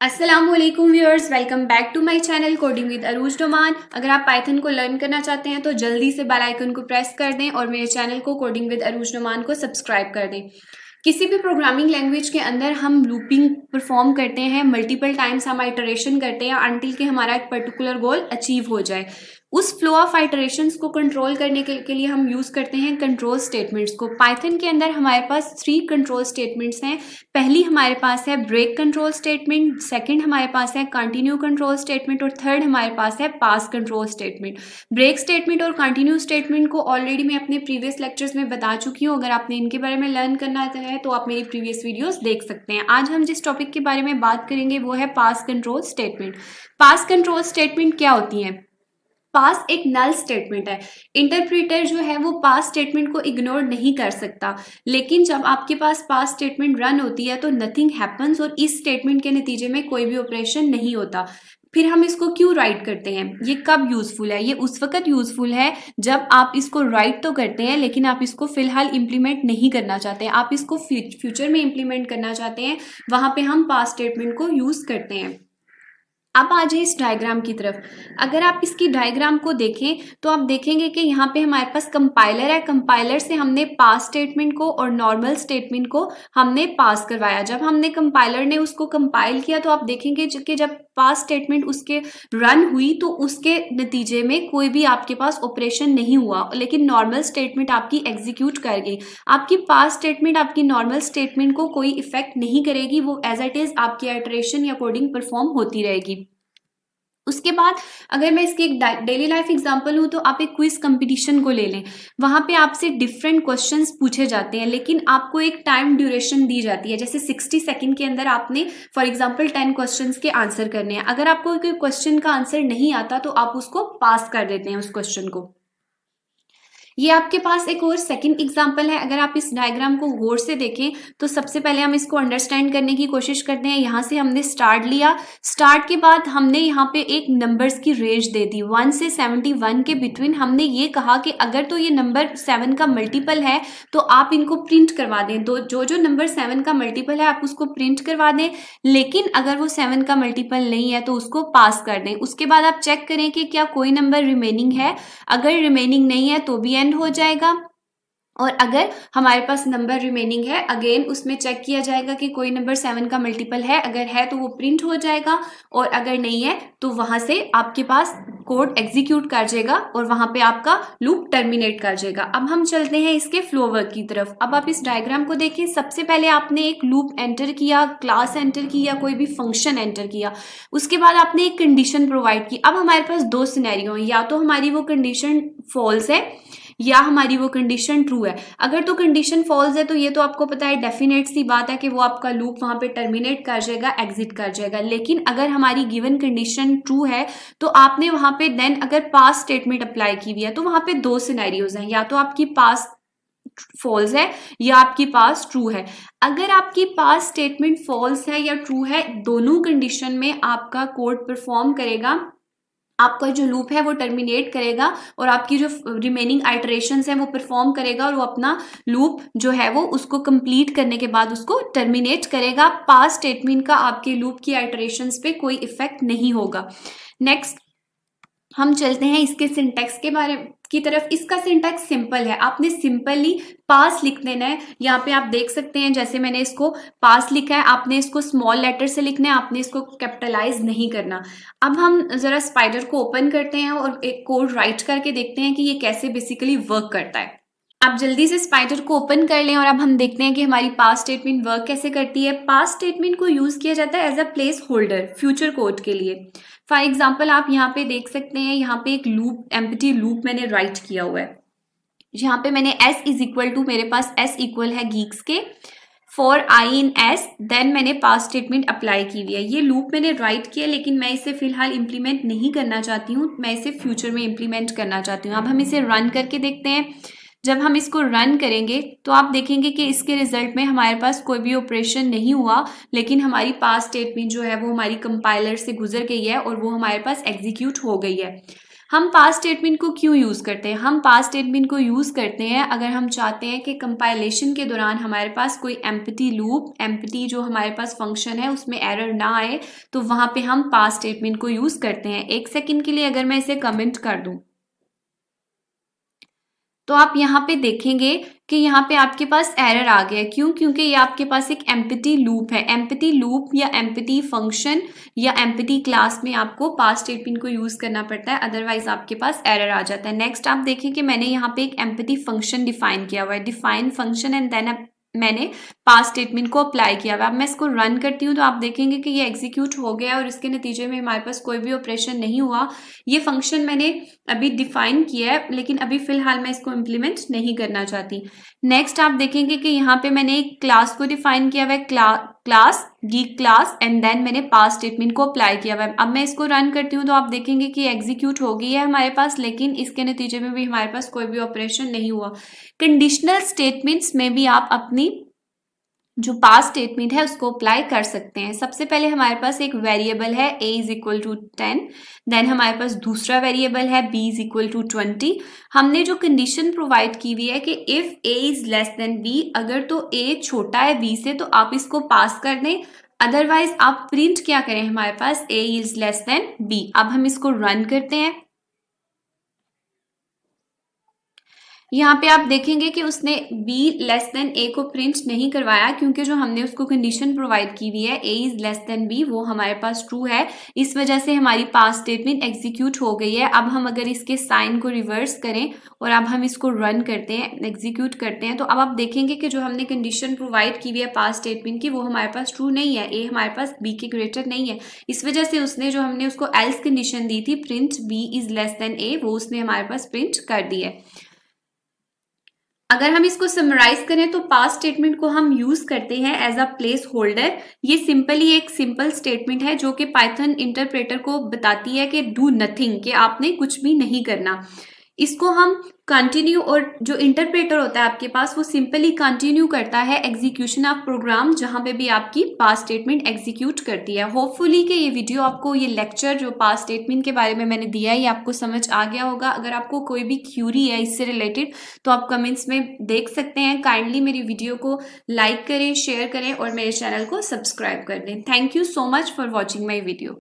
अस्सलामुअलैकुम viewers, welcome back to my channel coding with Arooj डोमान। अगर आप पाइथन को लर्न करना चाहते हैं तो जल्दी से बेल आइकन को प्रेस कर दें और मेरे चैनल को कोडिंग विद अरूज डोमान को सब्सक्राइब कर दें। किसी भी प्रोग्रामिंग लैंग्वेज के अंदर हम लूपिंग परफॉर्म करते हैं, मल्टीपल टाइम्स हम आइटरेशन करते हैं अनटिल कि हमारा एक पर्टिकुलर गोल अचीव हो जाए। उस फ्लो ऑफ आइटरेशंस को कंट्रोल करने के लिए हम यूज करते हैं कंट्रोल स्टेटमेंट्स को। पाइथन के अंदर हमारे पास 3 कंट्रोल स्टेटमेंट्स हैं। पहली हमारे पास है ब्रेक कंट्रोल स्टेटमेंट, सेकंड हमारे पास है कंटिन्यू कंट्रोल स्टेटमेंट और थर्ड हमारे पास है पास कंट्रोल स्टेटमेंट। ब्रेक स्टेटमेंट और कंटिन्यू स्टेटमेंट को ऑलरेडी मैं अपने प्रीवियस लेक्चर्स में बता चुकी हूँ। अगर आपने इनके बारे में लर्न करना है तो आप मेरी प्रीवियस वीडियोस देख सकते हैं। आज हम जिस टॉपिक के बारे में बात करेंगे वो है पास कंट्रोल स्टेटमेंट। पास कंट्रोल स्टेटमेंट क्या होती है? पास एक नल स्टेटमेंट है। इंटरप्रीटर जो है वो पास स्टेटमेंट को इग्नोर नहीं कर सकता, लेकिन जब आपके पास पास स्टेटमेंट रन होती है तो नथिंग हैपन्स और इस स्टेटमेंट के नतीजे में कोई भी ऑपरेशन नहीं होता। फिर हम इसको क्यों राइट करते हैं? ये कब यूजफुल है? ये उस वक्त यूजफुल है जब आप इसको राइट तो करते हैं लेकिन आप इसको फिलहाल इंप्लीमेंट नहीं करना चाहते हैं, आप इसको फ्यूचर में इंप्लीमेंट करना चाहते हैं। वहां पे हम पास स्टेटमेंट को यूज करते हैं। अब आ जाए इस डायग्राम की तरफ। अगर आप इसकी डायग्राम को देखें तो आप देखेंगे कि यहाँ पे हमारे पास कंपाइलर है। कंपाइलर से हमने पास स्टेटमेंट को और नॉर्मल स्टेटमेंट को हमने पास करवाया। जब हमने कंपाइलर ने उसको कंपाइल किया तो आप देखेंगे कि जब पास स्टेटमेंट उसके रन हुई तो उसके नतीजे में कोई भी आपके पास ऑपरेशन नहीं हुआ, लेकिन नॉर्मल स्टेटमेंट आपकी एग्जीक्यूट कर गई। आपकी पास स्टेटमेंट आपकी नॉर्मल स्टेटमेंट को कोई इफेक्ट नहीं करेगी, वो एज इट इज आपकी आइटरेशन या कोडिंग परफॉर्म होती रहेगी। उसके बाद अगर मैं इसकी एक डेली लाइफ एग्जांपल हूं तो आप एक क्विज कंपटीशन को ले लें। वहां पे आपसे डिफरेंट क्वेश्चंस पूछे जाते हैं, लेकिन आपको एक टाइम ड्यूरेशन दी जाती है। जैसे 60 सेकंड के अंदर आपने फॉर एग्जांपल 10 क्वेश्चंस के आंसर करने हैं। अगर आपको कोई क्वेश्चन का आंसर नहीं आता तो आप उसको पास कर देते हैं उस क्वेश्चन को। ये आपके पास एक और सेकंड एग्जांपल है। अगर आप इस डायग्राम को गौर से देखें तो सबसे पहले हम इसको अंडरस्टैंड करने की कोशिश करते हैं। यहाँ से हमने स्टार्ट लिया, स्टार्ट के बाद हमने यहाँ पे एक नंबर्स की रेंज दे दी 1 से 71 के बिटवीन। हमने ये कहा कि अगर तो ये नंबर 7 का मल्टीपल है तो आप इनको प्रिंट करवा दें। तो जो नंबर 7 का मल्टीपल है आप उसको प्रिंट करवा दें, लेकिन अगर वो 7 का मल्टीपल नहीं है तो उसको पास कर दें। उसके बाद आप चेक करें कि क्या कोई नंबर रिमेनिंग है। अगर रिमेनिंग नहीं है तो भी एंड हो जाएगा, और अगर हमारे पास नंबर रिमेनिंग है अगेन उसमें चेक किया जाएगा कि कोई नंबर 7 का मल्टीपल है। अगर है तो वो प्रिंट हो जाएगा, और अगर नहीं है तो वहां से आपके पास कोड एग्जीक्यूट कर जाएगा और वहां पे आपका लूप टर्मिनेट कर जाएगा। अब हम चलते हैं इसके फ्लो वर्क की तरफ। अब आप इस डायग्राम को देखें। सबसे पहले आपने एक लूप एंटर किया, क्लास एंटर किया, कोई भी फंक्शन एंटर किया। उसके बाद आपने एक कंडीशन प्रोवाइड की। अब हमारे पास 2 सिनेरियो हैं, या तो हमारी वो कंडीशन फॉल्स है या हमारी वो कंडीशन ट्रू है। अगर तो कंडीशन फॉल्स है तो ये तो आपको पता है, डेफिनेट सी बात है कि वो आपका लूप वहां पे टर्मिनेट कर जाएगा, एग्जिट कर जाएगा। लेकिन अगर हमारी गिवन कंडीशन ट्रू है तो आपने वहां पे देन अगर पास स्टेटमेंट अप्लाई की हुई है तो वहां पे 2 सिनेरियोज हैं, या तो आपकी पास फॉल्स है या आपकी पास ट्रू है। अगर आपकी पास स्टेटमेंट फॉल्स है या ट्रू है, दोनों कंडीशन में आपका कोड परफॉर्म करेगा, आपका जो लूप है वो टर्मिनेट करेगा और आपकी जो रिमेनिंग आइटरेशंस है वो परफॉर्म करेगा, और वो अपना लूप जो है वो उसको कंप्लीट करने के बाद उसको टर्मिनेट करेगा। पास स्टेटमेंट का आपके लूप की आइटरेशंस पे कोई इफेक्ट नहीं होगा। नेक्स्ट हम चलते हैं इसके सिंटैक्स के बारे की तरफ। इसका सिंटैक्स सिंपल है, आपने सिंपली पास लिख देना है। यहाँ पे आप देख सकते हैं जैसे मैंने इसको पास लिखा है, आपने इसको स्मॉल लेटर से लिखना है, आपने इसको कैपिटलाइज नहीं करना। अब हम जरा स्पाइडर को ओपन करते हैं और एक कोड राइट करके देखते हैं कि ये कैसे बेसिकली वर्क करता है। आप जल्दी से स्पाइडर को ओपन कर लें और अब हम देखते हैं कि हमारी पास स्टेटमेंट वर्क कैसे करती है। पास स्टेटमेंट को यूज किया जाता है as a placeholder future code के लिए। फॉर एग्जाम्पल आप यहाँ पे देख सकते हैं, यहाँ पे एक लूप, एम्प्टी लूप मैंने राइट किया हुआ है। यहाँ पे मैंने s इज इक्वल टू, मेरे पास s इक्वल है गीक्स के, for I in s, then मैंने पास स्टेटमेंट अप्लाई की हुई है। ये लूप मैंने राइट किया, लेकिन मैं इसे फिलहाल इंप्लीमेंट नहीं करना चाहती हूँ, मैं इसे फ्यूचर में इंप्लीमेंट करना चाहती हूँ। अब हम इसे रन करके देखते हैं। जब हम इसको रन करेंगे तो आप देखेंगे कि इसके रिजल्ट में हमारे पास कोई भी ऑपरेशन नहीं हुआ, लेकिन हमारी पास स्टेटमेंट जो है वो हमारी कंपाइलर से गुजर गई है और वो हमारे पास एग्जीक्यूट हो गई है। हम पास्ट स्टेटमेंट को क्यों यूज़ करते हैं? हम पास्ट स्टेटमेंट को यूज़ करते हैं अगर हम चाहते हैं कि कंपाइलेशन के दौरान हमारे पास कोई एम्पटी लूप, एम्पटी जो हमारे पास फंक्शन है उसमें एरर ना आए, तो वहाँ पे हम पास्ट स्टेटमेंट को यूज़ करते हैं। एक सेकंड के लिए अगर मैं इसे कमेंट कर दूं तो आप यहाँ पे देखेंगे कि यहाँ पे आपके पास एरर आ गया। क्यों? क्योंकि ये आपके पास एक एम्पटी लूप है। एम्पटी लूप या एम्पटी फंक्शन या एम्पटी क्लास में आपको पास्ट स्टेटमेंट को यूज करना पड़ता है, अदरवाइज आपके पास एरर आ जाता है। नेक्स्ट आप देखें कि मैंने यहाँ पे एक एम्पटी फंक्शन डिफाइन किया हुआ है, डिफाइन फंक्शन, एंड देन मैंने पास्ट स्टेटमेंट को अप्लाई किया हुआ। अब मैं इसको रन करती हूँ तो आप देखेंगे कि ये एग्जीक्यूट हो गया और इसके नतीजे में हमारे पास कोई भी ऑपरेशन नहीं हुआ। ये फंक्शन मैंने अभी डिफाइन किया है, लेकिन अभी फिलहाल मैं इसको इम्प्लीमेंट नहीं करना चाहती। नेक्स्ट आप देखेंगे कि यहाँ पे मैंने एक क्लास को डिफाइन किया हुआ है, class geek class, and then मैंने पास्ट स्टेटमेंट को अप्लाई किया हुआ है। अब मैं इसको रन करती हूँ तो आप देखेंगे कि एग्जीक्यूट हो गई है हमारे पास, लेकिन इसके नतीजे में भी हमारे पास कोई भी ऑपरेशन नहीं हुआ। कंडीशनल स्टेटमेंट्स में भी आप अपनी जो पास्ट स्टेटमेंट है उसको अप्लाई कर सकते हैं। सबसे पहले हमारे पास एक वेरिएबल है a is equal to 10, then हमारे पास दूसरा वेरिएबल है b इज इक्वल टू 20। हमने जो कंडीशन प्रोवाइड की हुई है कि if a is less than b, अगर तो a छोटा है b से तो आप इसको पास कर दें, अदरवाइज आप प्रिंट क्या करें, हमारे पास a is less than b। अब हम इसको रन करते हैं। यहाँ पे आप देखेंगे कि उसने b लेस देन a को प्रिंट नहीं करवाया, क्योंकि जो हमने उसको कंडीशन प्रोवाइड की हुई है a is less than b, वो हमारे पास ट्रू है। इस वजह से हमारी पास्ट स्टेटमेंट एग्जीक्यूट हो गई है। अब हम अगर इसके साइन को रिवर्स करें और अब हम इसको रन करते हैं, एग्जीक्यूट करते हैं, तो अब आप देखेंगे कि जो हमने कंडीशन प्रोवाइड की हुई है पास्ट स्टेटमेंट की, वो हमारे पास ट्रू नहीं है, a हमारे पास b के ग्रेटर नहीं है। इस वजह से उसने जो हमने उसको एल्स कंडीशन दी थी, print b is less than a, वो उसने हमारे पास प्रिंट कर दी है। अगर हम इसको समराइज करें तो पास्ट स्टेटमेंट को हम यूज करते हैं एज अ प्लेस होल्डर। ये सिंपली एक सिंपल स्टेटमेंट है जो कि पाइथन इंटरप्रेटर को बताती है कि डू नथिंग, कि आपने कुछ भी नहीं करना। इसको हम कंटिन्यू, और जो इंटरप्रेटर होता है आपके पास, वो सिंपली कंटिन्यू करता है एग्जीक्यूशन ऑफ प्रोग्राम जहां पे भी आपकी पास्ट स्टेटमेंट एग्जीक्यूट करती है। होपफुली कि ये वीडियो आपको, ये लेक्चर जो पास्ट स्टेटमेंट के बारे में मैंने दिया है, ये आपको समझ आ गया होगा। अगर आपको कोई भी क्यूरी है इससे रिलेटेड तो आप कमेंट्स में देख सकते हैं। काइंडली मेरी वीडियो को लाइक करें, शेयर करें और मेरे चैनल को सब्सक्राइब कर दें। Thank you so much for watching my video.